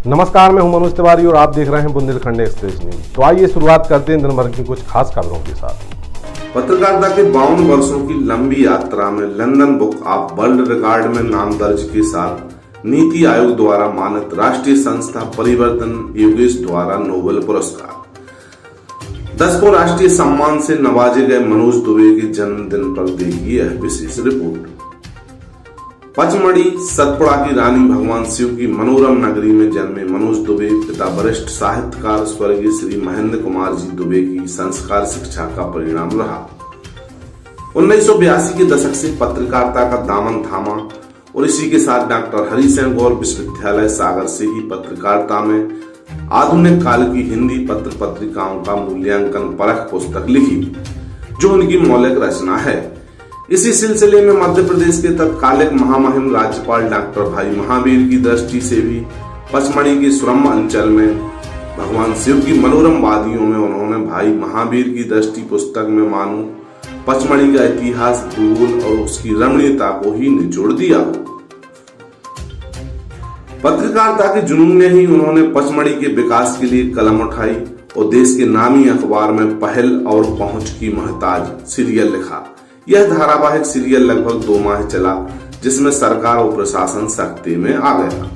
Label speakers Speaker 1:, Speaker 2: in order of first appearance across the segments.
Speaker 1: नमस्कार, मैं हूं मनोज तिवारी और आप देख रहे हैं बुंदेलखंड एक्सप्रेस न्यूज। तो आइए शुरुआत करते हैं दिन भर की कुछ खास खबरों के साथ।
Speaker 2: पत्रकारिता के 52 वर्षों की लंबी यात्रा में London book of world record में नाम दर्ज के साथ नीति आयोग द्वारा मानित राष्ट्रीय संस्था परिवर्तन योगेश द्वारा नोबेल पुरस्कार, 10 राष्ट्रीय सम्मान से नवाजे गए मनोज दुबे के जन्मदिन पर देखिए यह विशेष रिपोर्ट। पचमढ़ी सतपुड़ा की रानी भगवान शिव की मनोरम नगरी में जन्मे मनोज दुबे पिता वरिष्ठ साहित्यकार स्वर्गीय श्री महेंद्र कुमार जी दुबे की संस्कार शिक्षा का परिणाम रहा। 1982 के दशक से पत्रकारिता का दामन थामा और इसी के साथ डॉक्टर हरिशंकर गौर विश्वविद्यालय सागर से ही पत्रकारिता में आधुनिक काल की हिंदी पत्र पत्रिकाओं का मूल्यांकन परख पुस्तक लिखी, जो उनकी मौलिक रचना है। इसी सिलसिले में मध्य प्रदेश के तत्कालिक महामहिम राज्यपाल डॉक्टर भाई महावीर की दृष्टि से भी पचमढ़ी के सुरम्य अंचल में भगवान शिव की मनोरम वादियों में उन्होंने भाई महावीर की दृष्टि पुस्तक में मानो पचमढ़ी का इतिहास, भूगोल और उसकी रमणीयता को ही निचोड़ दिया। पत्रकारिता के जुनून ने ही उन्होंने पचमढ़ी के विकास के लिए कलम उठाई और देश के नामी अखबार में पहल और पहुंच की महताज सीरियल लिखा। यह धारावाहिक सीरियल लगभग 2 माह चला, जिसमें सरकार और प्रशासन सख्ती में आ गया।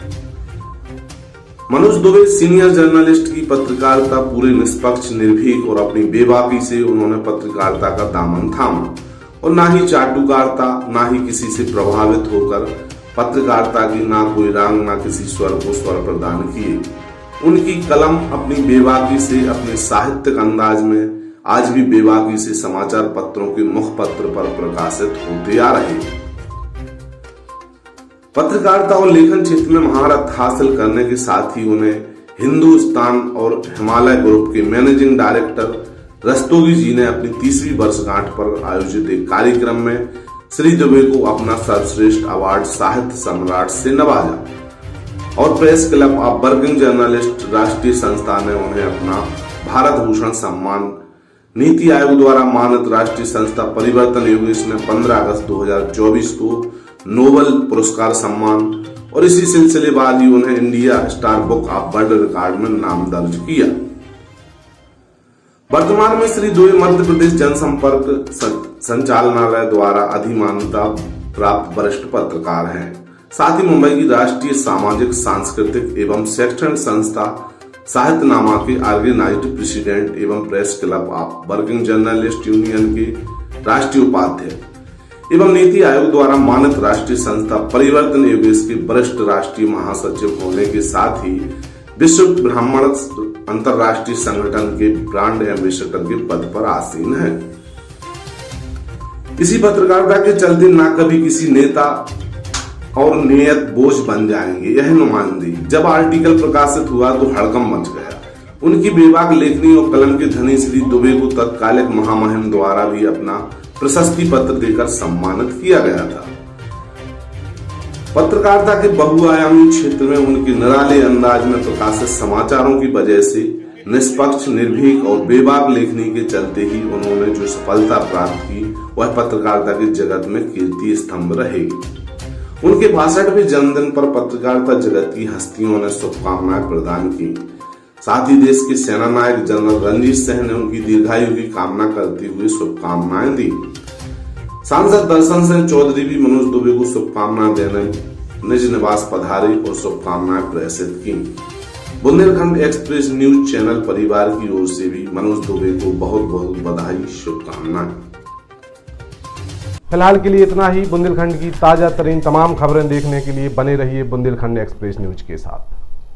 Speaker 2: मनोज दुबे सीनियर जर्नलिस्ट की पत्रकारिता पूरे निष्पक्ष, निर्भीक और अपनी बेबाकी से उन्होंने पत्रकारिता का दामन थामा और ना ही चाटुकारिता, ना ही किसी से प्रभावित होकर पत्रकारिता की ना कोई रंग, ना किसी स्वर को स्वर प्रदान किए। उनकी कलम अपनी बेबाकी से, अपने साहित्यिक अंदाज में आज भी बेबाकी से समाचार पत्रों के मुखपत्र पर प्रकाशित होते आ रहे। पत्रकारिता और लेखन क्षेत्र में महारत हासिल करने के साथ ही उन्हें हिंदुस्तान और हिमालय ग्रुप के मैनेजिंग डायरेक्टर रस्तोगी जी ने अपनी 30वीं वर्षगांठ पर आयोजित एक कार्यक्रम में श्री दुबे को अपना सर्वश्रेष्ठ अवार्ड साहित्य सम्राट से नवाजा और press club of working journalist राष्ट्रीय संस्था ने उन्हें अपना भारत भूषण सम्मान, नीति आयोग द्वारा मानित राष्ट्रीय संस्था परिवर्तन योगेश ने 15 अगस्त 2024 को नोबेल पुरस्कार सम्मान और इसी सिलसिले बाद ही उन्हें India star book of world record में नाम दर्ज किया। वर्तमान में श्री दुबे मध्य प्रदेश जनसंपर्क संचालनालय द्वारा अधिमान्यता प्राप्त वरिष्ठ पत्रकार हैं। साथ ही मुंबई की राष्ट्रीय सामाजिक, सांस्कृतिक एवं शैक्षणिक संस्था साहित्यनामा के ऑर्गेनाइज्ड प्रेसिडेंट एवं press club of working journalist union के राष्ट्रीय उपाध्यक्ष एवं नीति आयोग द्वारा मानित राष्ट्रीय संस्था परिवर्तन योगेश के वरिष्ठ राष्ट्रीय महासचिव होने के साथ ही विश्व ब्राह्मण अंतरराष्ट्रीय संगठन के ब्रांड एम्बेसडर के पद पर आसीन है। इसी पत्रकारिता के चलते ना कभी किसी नेता और नियत बोझ बन जाएंगे यह नुमाइंदी। जब आर्टिकल प्रकाशित हुआ तो हड़कंप मच गया। उनकी बेबाक लेखनी और कलम के धनी श्री दुबे को तत्कालिक महामहिम द्वारा भी अपना प्रशस्ति पत्र देकर सम्मानित किया गया था। पत्रकारिता के बहुआयामी क्षेत्र में उनके निराले अंदाज में प्रकाशित समाचारों की वजह से निष्पक्ष, निर्भीक और बेबाक लेखनी के चलते ही उन्होंने जो सफलता प्राप्त की वह पत्रकारिता के जगत में कीर्ति स्तंभ रहेगी। उनके 62वें जन्मदिन पर पत्रकारिता जगत की हस्तियों ने शुभकामनाएं प्रदान की। साथ ही देश के सेना नायक जनरल रणजीत सिंह ने उनकी दीर्घायु की कामना करते हुए शुभकामनाएं दी। सांसद दर्शन सिंह चौधरी भी मनोज दुबे को शुभकामनाएं देने निज निवास पधारे और शुभकामनाएं प्रेषित की। बुंदेलखंड एक्सप्रेस न्यूज चैनल परिवार की ओर से भी मनोज दुबे को बहुत बहुत बधाई, शुभकामनाएं।
Speaker 1: फिलहाल के लिए इतना ही। बुंदेलखंड की ताजा तरीन तमाम खबरें देखने के लिए बने रहिए बुंदेलखंड एक्सप्रेस न्यूज के साथ।